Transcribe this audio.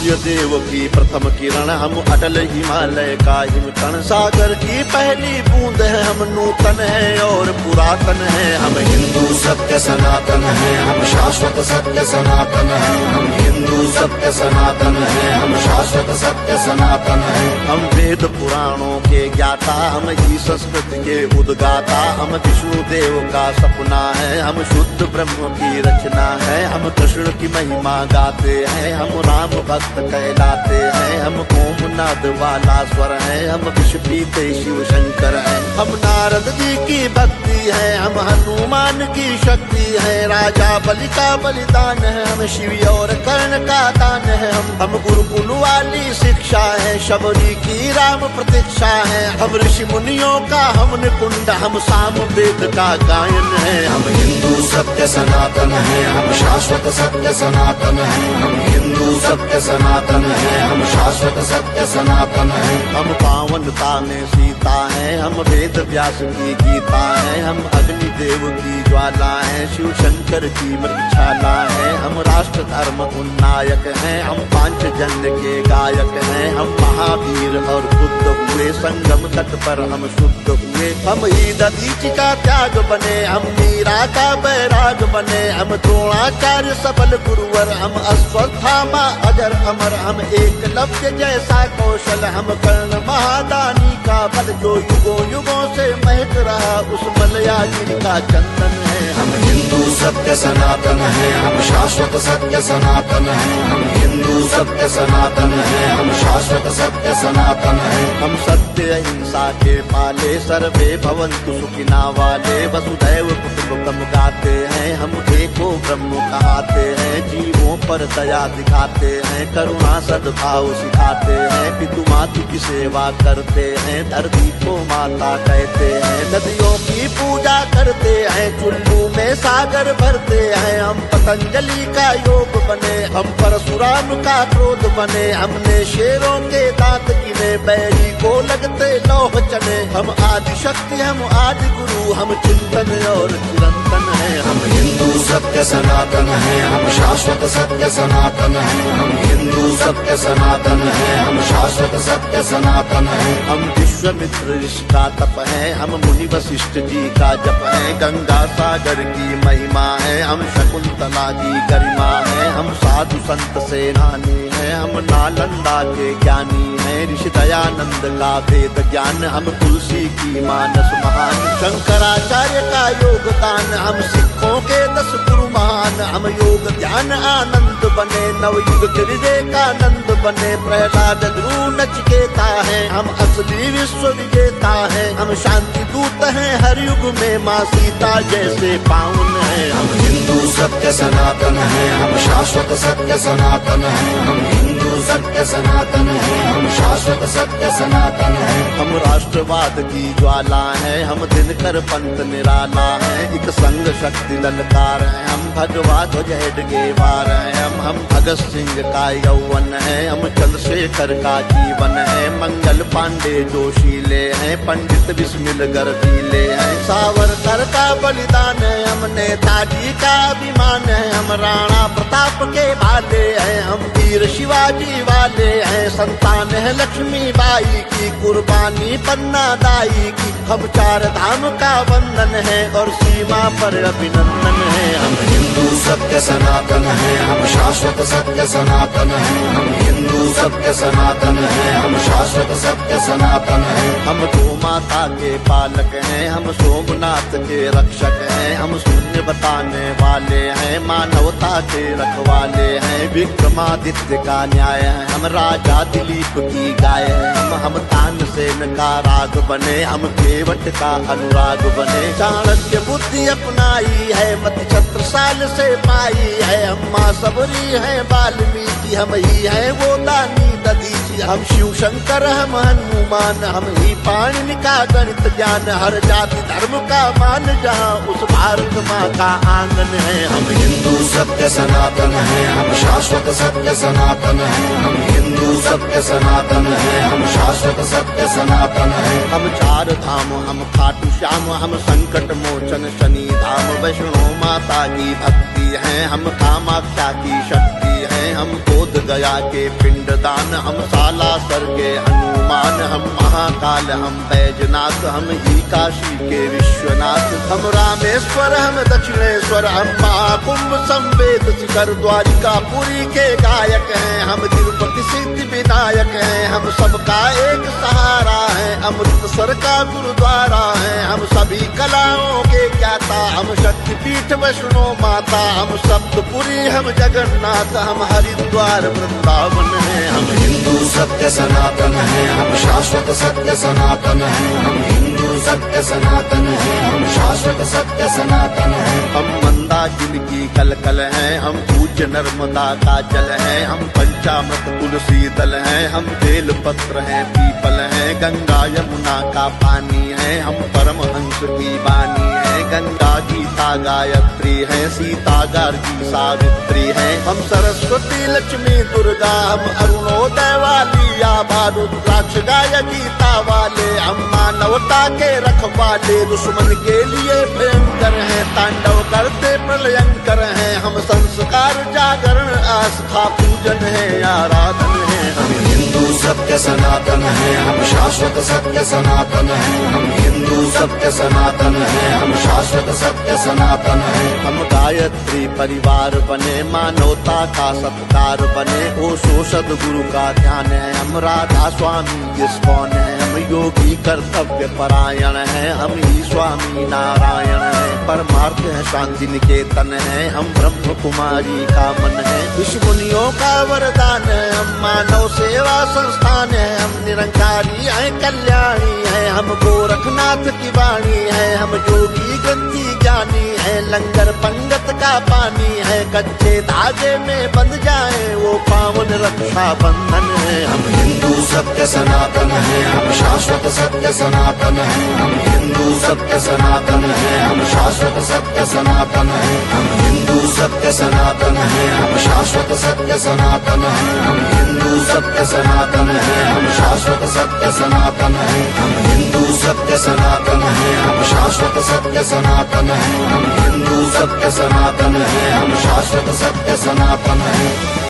सूर्य देव की प्रथम किरण, हम अटल हिमालय का हिमकण। सागर की पहली बूंद है, हम नूतन है और पुरातन है। हम हिंदू सत्य सनातन है, हम शाश्वत सत्य सनातन है। हम हिंदू सत्य सनातन है, हम शाश्वत सत्य सनातन है। हम वेद पुराणों के ज्ञाता, हम ही संस्कृत के उद्गाता। हम विष्णु देव का सपना है, हम शुद्ध ब्रह्म की रचना है। हम कृष्ण की महिमा गाते हैं, हम राम भक्त कहलाते हैं। हम ओम नाद वाला स्वर है, हम विष पीते शिव शंकर है। हम नारद जी की भक्ति है, हम हनुमान की शक्ति है। राजा बलि का बलिदान है, हम शिव और कर्ण का दान है। हम गुरुकुल वाली शिक्षा है, शबरी की राम प्रतीक्षा है। हम ऋषि मुनियों का हम निकुंड, हम साम वेद का गायन है। हम हिंदू सत्य सनातन है, हम शाश्वत सत्य सनातन है। हम हिंदू सत्य सनातन है, हम शाश्वत सत्य सनातन है। हम पावनता में सीता है, हम वेद व्यास की गीता है। हम अग्नि देव की ज्वाला है, शिव शंकर की मृक्षाला है। हम राष्ट्र धर्म उन्नायक हैं, हम पांचजन्य के गायक हैं। हम महावीर और बुद्ध हुए, संगम तट पर हम शुद्ध हुए। हम ही दधीचि का त्याग बने, हम मीरा का बैराग बने। हम द्रोणाचार्य सबल गुरुवर, हम अश्वत्थामा अजर अमर। हम एकलव्य जैसा कौशल, हम कर्ण महादानी का बल। जो युगों युगों से महक रहा, उस मलयाजी का चंदन है। हम हिंदू सत्य सनातन है, हम शाश्वत सत्य सनातन है। हम हिंदू सत्य सनातन है, हम शाश्वत सत्य सनातन है। हम सत्य अहिंसा के पाले, सर्वे भवन्तु सुखिना वाले। वसुधैव कुटुम्बकम् गाते हैं, हम एको ब्रह्म कहाते हैं। जीवों पर दया दिखाते हैं, करुणा सद्भाव सिखाते हैं। पितु मातु की सेवा करते हैं, धरती को माता कहते हैं। नदियों की पूजा करते हैं, चुल्लू में सागर भरते हैं। हम पतंजलि का योग बने, हम परशुराम का क्रोध बने। हमने शेरों के दांत गिने, बैरी को लगते लौह चने। हम आदि शक्ति, हम आदि गुरु, हम चिंतन और चिरंतन है। हम हिंदू सत्य सनातन है, हम शाश्वत सत्य सनातन है। हम हिंदू सत्य सनातन है, हम शाश्वत सत्य सनातन है। हम विश्वामित्र ऋषि का तप है, हम मुनि वशिष्ठ जी का जप है। गंगा सागर की महिमा है, हम शकुंतला की गरिमा है। हम साधु संत सेनानी है, हम नालंदा के ज्ञानी है। ऋषि दयानंद का वेद ज्ञान, हम तुलसी की मानस महान। शंकराचार्य का योगदान, हम सिखों के 10 गुरु महान। हम योग ध्यान आनंद बने, नवयुग के विवेकानंद बने। प्रहलाद ध्रुव नचिकेता है, हम असली विश्व विजेता है। हम शांति दूत हैं हर युग में, माँ सीता जैसे पावन है। हम हिंदू सत्य सनातन है, हम शाश्वत सत्य सनातन है। हम हिंदू सत्य सनातन है, हम शाश्वत सत्य सनातन है। हम राष्ट्रवाद की ज्वाला है, हम दिनकर पंथ निराला है। एक संग शक्ति ललकार है, हम भगवा ध्वज हेडगेवार है। हम भगत सिंह का यौवन है, हम चंद्रशेखर का जीवन है। मंगल पांडे जोशीले हैं, पंडित बिस्मिल गर्दीले हैं। सावरकर का बलिदान है, हम नेताजी का अभिमान है। हम राणा प्रताप के भाले हैं, हम वीर शिवाजी वाले हैं। संतान है लक्ष्मी बाई की, कुर्बानी पन्ना दाई की। हम 4 धाम का वंदन है और सीमा पर अभिनंदन है। हम हिंदू सत्य सनातन है, हम शाश्वत सत्य सनातन है। हम हिंदू सत्य सनातन है, हम शाश्वत सत्य सनातन है। हम गौ माता के पालक हैं, हम सोमनाथ के रक्षक हैं। हम शून्य बताने वाले हैं, मानवता के रखवाले हैं। विक्रमादित्य का न्याय है, हम राजा दिलीप की गाय है। हम तानसेन का राग बने, हम केवट का अनुराग बने। चाणक्य बुद्धि अपनाई है, मति छत्रसाल से पाई है। हम माँ सबरी है वाल्मीकि, हम ही है वो दानी दधीचि। हम शिव शंकर, हम हनुमान, हम ही पाणिनि का गणित ज्ञान। हर जाति धर्म का मान, जहाँ उस भारत माँ का आंगन है। हम हिंदू सत्य सनातन है, हम शाश्वत सत्य सनातन है। हम हिंदू सत्य सनातन है, हम शाश्वत सत्य सनातन है। हम 4 धाम, हम खाटू श्याम, हम संकट मोचन शनि धाम। वैष्णो माता की भक्ति है, हम कामाख्या की शक्ति है। हम बोध गया के पिंडदान, हम सालासर के हनुमान, हम महाकाल, हम बैजनाथ, हम ही काशी के विश्वनाथ, हम रामेश्वर, हम दक्षिणेश्वर, हम महाकुंभ संवेद शिखर द्वारिका पुरी के गायक हैं, हम तिरुपति सिद्धि विनायक हैं, हम सबका एक सहारा है, अमृतसर का गुरुद्वारा है, हम सभी कलाओं के ज्ञाता, हम शक्तिपीठ वैष्णो माता, हम सप्तपुरी, हम जगन्नाथ, हम हरिद्वार वृंदावन है। हम हिंदू सत्य सनातन है, हम शाश्वत सत्य सनातन है, हम हिंदू सत्य सनातन है, हम शाश्वत सत्य सनातन है। हम मंदाकिनी की कलकल है, हम पूज्य नर्मदा का जल है, हम पंचामृत तुलसी दल है, हम बेल पत्र है, पीपल है, गंगा यमुना का पानी है, हम परमहंस की वाणी है, गंगा गीता गायत्री है, सीता गार्गी सावित्री है, हम सरस्वती लक्ष्मी दुर्गा, हम अरुणोदय वाली आभा रुद्राक्ष गाय गीता वाले, हम मानवता के रखवाले, दुश्मन के लिए भयंकर है, तांडव करते प्रलयंकर है, हम संस्कार जागरण आस्था पूजन है, आराधन है। हम हिंदू सत्य सनातन है, हम शाश्वत सत्य सनातन है, हम हिंदू सत्य सनातन है, हम शाश्वत सत्य सनातन है। हम गायत्री परिवार बने, मानवता का सत्कार बने, ओशो सद्गुरु का ध्यान है, हम राधा स्वामी इस्कॉन है, हम योगी कर्तव्य परायण है, हम ही स्वामी नारायण है, परमार्थ है शांति निकेतन है, हम ब्रह्म कुमारी का मन है, ऋषि मुनियों का वरदान है, हम मानव सेवा संस्थान है, हम निरंकारी है, कल्याणी है, हम गोरखनाथ की वाणी है, हम योगी ग्रंथी ज्ञानी है, लंगर पंगत का पानी है, कच्चे धागे में बंध जाए वो पावन रक्षा बंधन है। हम हिंदू सत्य सनातन है, हम शाश्वत सत्य सनातन है, हम हिंदू सत्य सनातन है, हम शाश्वत सत्य सनातन है, हम हिंदू सत्य सनातन है, हम शाश्वत सत्य सनातन है, हम हिंदू सत्य सनातन है, हम शाश्वत सत्य सनातन है, हम हिंदू सत्य सनातन है, हम शाश्वत सत्य सनातन है, हम हिंदू सत्य सनातन है, हम शाश्वत सत्य सनातन है।